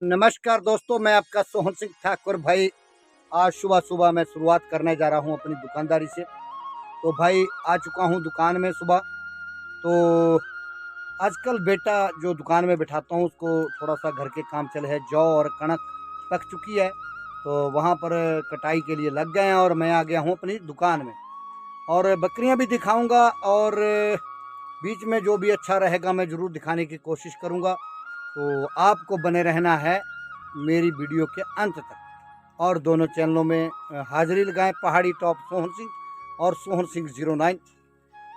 नमस्कार दोस्तों, मैं आपका सोहन सिंह ठाकुर भाई। आज सुबह सुबह मैं शुरुआत करने जा रहा हूँ अपनी दुकानदारी से। तो भाई आ चुका हूँ दुकान में सुबह। तो आजकल बेटा जो दुकान में बिठाता हूँ उसको थोड़ा सा घर के काम चले है। जौ और कणक पक चुकी है तो वहाँ पर कटाई के लिए लग गए हैं और मैं आ गया हूँ अपनी दुकान में। और बकरियाँ भी दिखाऊंगा और बीच में जो भी अच्छा रहेगा मैं ज़रूर दिखाने की कोशिश करूँगा। तो आपको बने रहना है मेरी वीडियो के अंत तक और दोनों चैनलों में हाजिरी लगाएं, पहाड़ी टॉप सोहन सिंह और सोहन सिंह 09।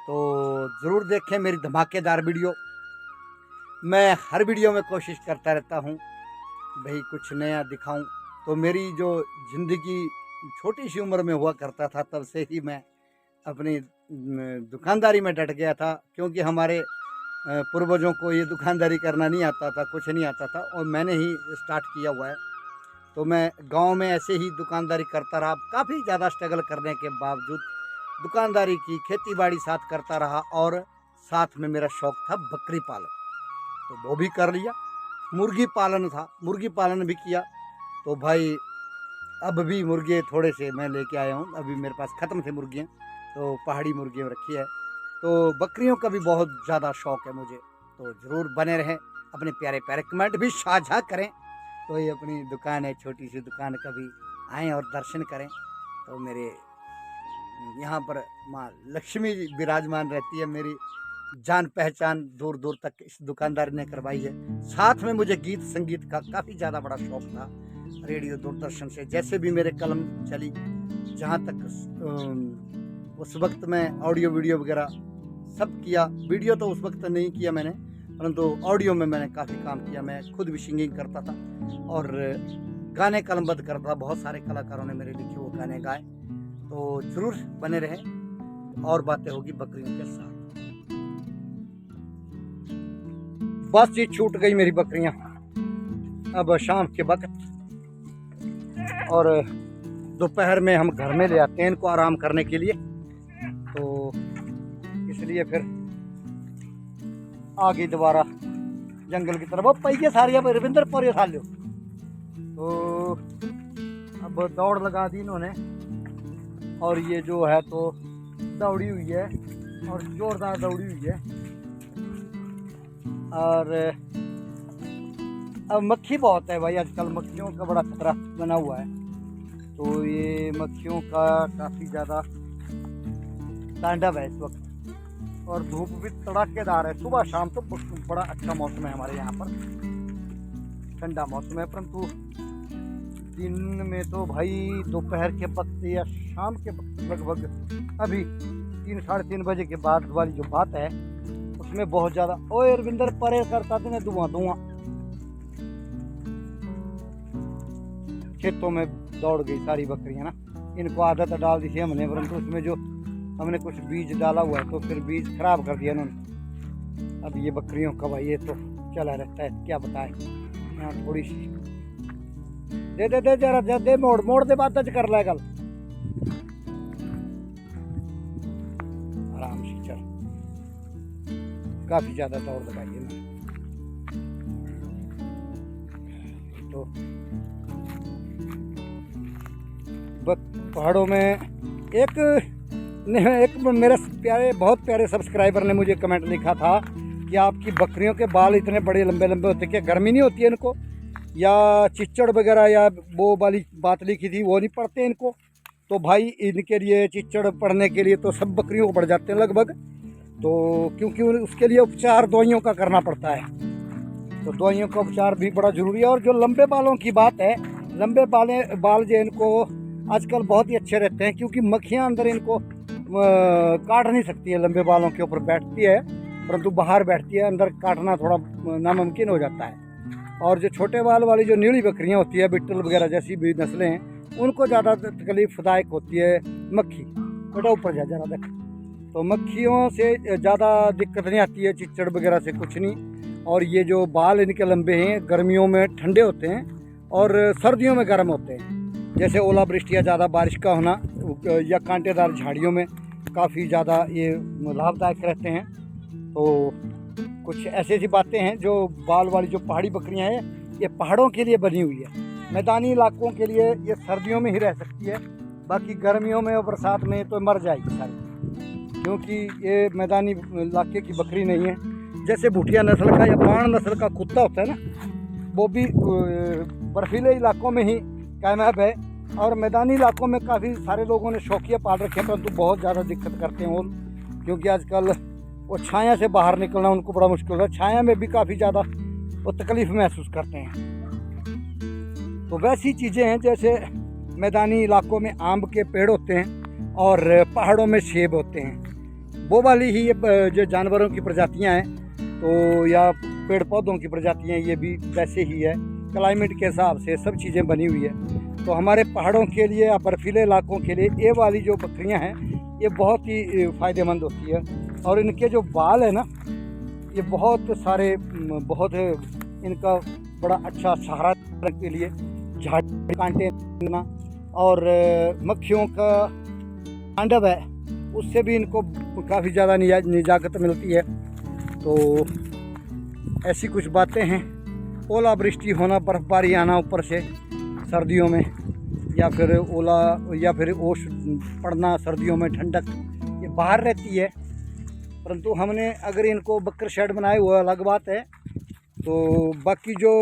तो ज़रूर देखें मेरी धमाकेदार वीडियो। मैं हर वीडियो में कोशिश करता रहता हूँ भाई कुछ नया दिखाऊं। तो मेरी जो ज़िंदगी छोटी सी उम्र में हुआ करता था तब से ही मैं अपनी दुकानदारी में डट गया था, क्योंकि हमारे पूर्वजों को ये दुकानदारी करना नहीं आता था, कुछ नहीं आता था और मैंने ही स्टार्ट किया हुआ है। तो मैं गांव में ऐसे ही दुकानदारी करता रहा, काफ़ी ज़्यादा स्ट्रगल करने के बावजूद दुकानदारी की, खेती बाड़ी साथ करता रहा और साथ में मेरा शौक़ था बकरी पालन, तो वो भी कर लिया। मुर्गी पालन था, मुर्गी पालन भी किया। तो भाई अब भी मुर्गे थोड़े से मैं लेके आया हूँ, अभी मेरे पास ख़त्म थे मुर्गियाँ, तो पहाड़ी मुर्गियाँ रखी है। तो बकरियों का भी बहुत ज़्यादा शौक़ है मुझे। तो ज़रूर बने रहें, अपने प्यारे प्यारे कमेंट भी साझा करें। तो ये अपनी दुकान है, छोटी सी दुकान, कभी आएँ और दर्शन करें। तो मेरे यहाँ पर माँ लक्ष्मी विराजमान रहती है, मेरी जान पहचान दूर दूर तक इस दुकानदारी ने करवाई है। साथ में मुझे गीत संगीत का काफ़ी ज़्यादा बड़ा शौक़ था। रेडियो दूरदर्शन से जैसे भी मेरे कलम चली, जहाँ तक उस वक्त मैं ऑडियो वीडियो वगैरह सब किया। वीडियो तो उस वक्त नहीं किया मैंने, परंतु ऑडियो में मैंने काफ़ी काम किया। मैं खुद भी सिंगिंग करता था और गाने कलमबद्ध करता था। बहुत सारे कलाकारों ने मेरे लिखे वो गाने गाए। तो ज़रूर बने रहें और बातें होगी बकरियों के साथ। बस ये छूट गई मेरी बकरियां अब शाम के वक्त, और दोपहर में हम घर में ले आते हैं इनको आराम करने के लिए। तो इसलिए फिर आगे दोबारा जंगल की तरफ। वो पहिए सारी अब रविंदर पर खा लो। तो अब दौड़ लगा दी इन्होंने और ये जो है तो दौड़ी हुई है और जोरदार दौड़ी हुई है। और अब मक्खी बहुत है भाई, आजकल मक्खियों का बड़ा खतरा बना हुआ है। तो ये मक्खियों का काफ़ी ज़्यादा तांडव है इस वक्त, और धूप भी तड़ाकेदार है। सुबह शाम तो बड़ा अच्छा मौसम है हमारे यहाँ पर, ठंडा मौसम है। परंतु दिन में तो भाई दोपहर के वक्त या शाम के वक्त लगभग अभी 3 साढ़े 3 बजे के बाद वाली जो बात है उसमें बहुत ज़्यादा। ओए रविंदर परे करता थे ना, धुआं धुआं खेतों में दौड़ गई सारी बकरियां ना। इनको आदत डाल दी थी हमने, परंतु उसमें जो हमने कुछ बीज डाला हुआ है तो फिर बीज खराब कर दिया इन्होंने। अब ये बकरियों का भाई ये तो चला रहता है, क्या बताएं। यहाँ थोड़ी सी दे दे दे जरा दे, मोड़ मोड़ दे, बात कर ले गल आराम से चल। काफी ज्यादा दौड़ लगाई है ना। तो पहाड़ों में एक मेरे प्यारे बहुत प्यारे सब्सक्राइबर ने मुझे कमेंट लिखा था कि आपकी बकरियों के बाल इतने बड़े लंबे लंबे होते, क्या गर्मी नहीं होती है इनको, या चिच्चड़ वगैरह या वो वाली बात लिखी थी वो नहीं पड़ते इनको। तो भाई इनके लिए चिच्चड़ पड़ने के लिए तो सब बकरियों को पड़ जाते हैं लगभग। तो क्योंकि उसके लिए उपचार दवाइयों का करना पड़ता है, तो दवाइयों का उपचार भी बड़ा ज़रूरी है। और जो लंबे बालों की बात है, लंबे बाल जो इनको आजकल बहुत ही अच्छे रहते हैं, क्योंकि मक्खियाँ अंदर इनको काट नहीं सकती है। लंबे बालों के ऊपर बैठती है परंतु बाहर बैठती है, अंदर काटना थोड़ा नामुमकिन हो जाता है। और जो छोटे बाल वाली जो नीली बकरियां होती है, बिट्टल वगैरह जैसी भी नस्लें हैं, उनको ज़्यादा तकलीफदायक होती है मक्खी। बेटा ऊपर जा जरा देख। तो मक्खियों से ज़्यादा दिक्कत नहीं आती है, चिच्चड़ वगैरह से कुछ नहीं। और ये जो बाल इनके लंबे हैं, गर्मियों में ठंडे होते हैं और सर्दियों में गर्म होते हैं। जैसे ओलावृष्टि या ज़्यादा बारिश का होना या कांटेदार झाड़ियों में काफ़ी ज़्यादा ये लाभदायक रहते हैं। तो कुछ ऐसी ऐसी बातें हैं जो बाल वाली जो पहाड़ी बकरियां हैं ये पहाड़ों के लिए बनी हुई है। मैदानी इलाकों के लिए ये सर्दियों में ही रह सकती है, बाकी गर्मियों में और बरसात में तो मर जाएगी सारी, क्योंकि ये मैदानी इलाके की बकरी नहीं है। जैसे भूटिया नस्ल का या पाण नस्ल का कुत्ता होता है ना, वो भी बर्फीले इलाकों में ही कामयाब है। और मैदानी इलाकों में काफ़ी सारे लोगों ने शौकिया पाल रखे हैं, परंतु बहुत ज़्यादा दिक्कत करते हैं वो, क्योंकि आजकल वो छाया से बाहर निकलना उनको बड़ा मुश्किल होता है। छाया में भी काफ़ी ज़्यादा वो तकलीफ़ महसूस करते हैं। तो वैसी चीज़ें हैं जैसे मैदानी इलाकों में आम के पेड़ होते हैं और पहाड़ों में सेब होते हैं, वो वाली ही ये जो जानवरों की प्रजातियां हैं तो या पेड़ पौधों की प्रजातियां, ये भी वैसे ही है। क्लाइमेट के हिसाब से सब चीज़ें बनी हुई है। तो हमारे पहाड़ों के लिए या बर्फीले इलाकों के लिए ये वाली जो बकरियां हैं ये बहुत ही फ़ायदेमंद होती है। और इनके जो बाल है ना, ये बहुत सारे बहुत इनका बड़ा अच्छा सहारा के लिए, झाड़ कांटे ना और मक्खियों का तांडव है, उससे भी इनको काफ़ी ज़्यादा निजात मिलती है। तो ऐसी कुछ बातें हैं। ओलावृष्टि होना, बर्फ़बारी आना ऊपर से सर्दियों में, या फिर ओला या फिर ओश पड़ना सर्दियों में, ठंडक ये बाहर रहती है। परंतु हमने अगर इनको बकर शेड बनाए वो अलग बात है। तो बाकी जो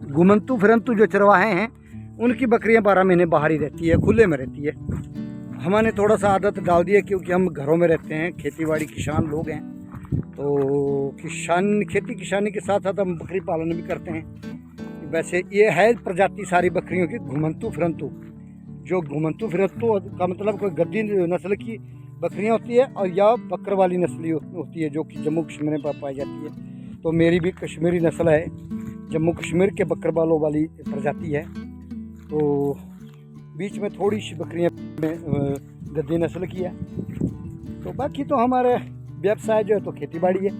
घुमंतु फिरंतु जो चरवाहे हैं उनकी बकरियां 12 महीने बाहर ही रहती है, खुले में रहती है। हमने थोड़ा सा आदत डाल दी है, क्योंकि हम घरों में रहते हैं, खेतीबाड़ी किसान लोग हैं। तो खेती किसानी के साथ साथ हम बकरी पालन भी करते हैं। वैसे ये है प्रजाति सारी बकरियों की घुमंतु फिरंतु। जो घुमंतु फिरंतु का मतलब कोई गद्दी नस्ल की बकरियां होती है, और या बकर वाली नस्ली होती है जो कि जम्मू कश्मीर में पाई जाती है। तो मेरी भी कश्मीरी नस्ल है, जम्मू कश्मीर के बकर बालों वाली प्रजाति है। तो बीच में थोड़ी सी बकरियां गद्दी नस्ल की है। तो बाकी तो हमारे व्यवसाय जो है तो खेती-बाड़ी है।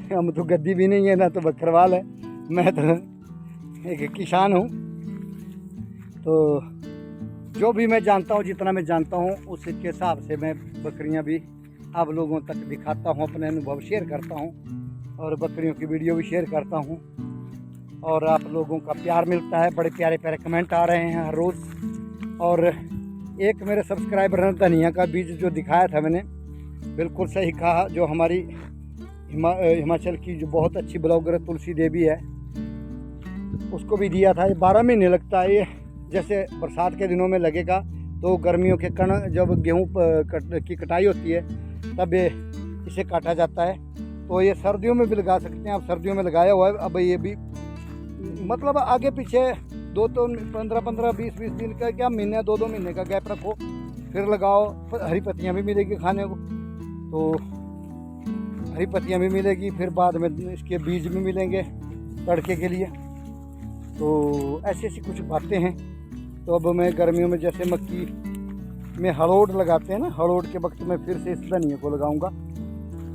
हम तो गद्दी भी नहीं है ना तो बकरवाल है, मैं तो एक किसान हूँ। तो जो भी मैं जानता हूँ, जितना मैं जानता हूँ उसके हिसाब से मैं बकरियाँ भी आप लोगों तक दिखाता हूँ, अपने अनुभव शेयर करता हूँ, और बकरियों की वीडियो भी शेयर करता हूँ। और आप लोगों का प्यार मिलता है, बड़े प्यारे प्यारे कमेंट आ रहे हैं हर रोज़। और एक मेरे सब्सक्राइबर ने धनिया का बीज जो दिखाया था मैंने, बिल्कुल सही कहा। जो हमारी हिमाचल की जो बहुत अच्छी ब्लॉगर तुलसी देवी है, उसको भी दिया था। ये 12 महीने लगता है। ये जैसे बरसात के दिनों में लगेगा तो गर्मियों के कण जब गेहूँ की कटाई होती है तब ये इसे काटा जाता है। तो ये सर्दियों में भी लगा सकते हैं आप, सर्दियों में लगाया हुआ है। अब ये भी मतलब आगे पीछे 15-20 दिन का क्या महीने 2 महीने का गैप रखो, फिर लगाओ। हरी पत्तियाँ भी मिलेगी खाने को, तो हरी पत्तियाँ भी मिलेगी, फिर बाद में इसके बीज भी मिलेंगे तड़के के लिए। तो ऐसी ऐसी कुछ बातें हैं। तो अब मैं गर्मियों में जैसे मक्की में हड़ोड़ लगाते हैं ना, हड़ोड़ के वक्त में फिर से इस धनिया को लगाऊंगा।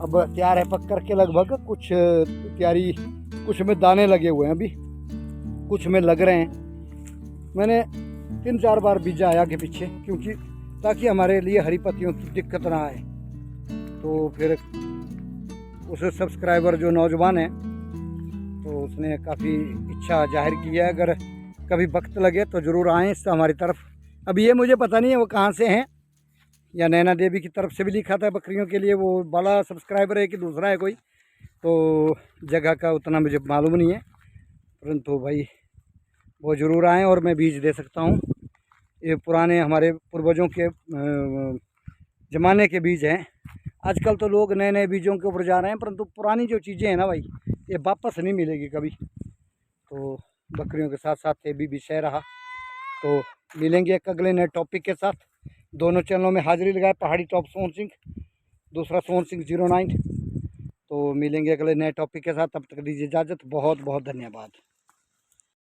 अब तैयार है पक करके लगभग, कुछ तैयारी, कुछ में दाने लगे हुए हैं, अभी कुछ में लग रहे हैं। मैंने 3-4 बार बीजा आया के पीछे, क्योंकि ताकि हमारे लिए हरी पत्तियों की दिक्कत ना आए। तो फिर उस सब्सक्राइबर जो नौजवान है तो उसने काफ़ी इच्छा जाहिर की है, अगर कभी वक्त लगे तो ज़रूर आएँ इससे हमारी तरफ। अब ये मुझे पता नहीं है वो कहाँ से हैं, या नैना देवी की तरफ से भी लिखा था बकरियों के लिए, वो वाला सब्सक्राइबर है कि दूसरा है कोई, तो जगह का उतना मुझे मालूम नहीं है। परंतु भाई वो ज़रूर आएँ और मैं बीज दे सकता हूँ। ये पुराने हमारे पूर्वजों के ज़माने के बीज हैं। आजकल तो लोग नए नए बीजों के ऊपर जा रहे हैं, परंतु पुरानी जो चीज़ें हैं ना भाई, ये वापस नहीं मिलेगी कभी। तो बकरियों के साथ साथ ये भी विषय रहा। तो मिलेंगे एक अगले नए टॉपिक के साथ। दोनों चैनलों में हाजिरी लगाए, पहाड़ी टॉप सोहन सिंह, दूसरा सोहन सिंह 09। तो मिलेंगे अगले नए टॉपिक के साथ, तब तक दीजिए इजाज़त। बहुत बहुत धन्यवाद।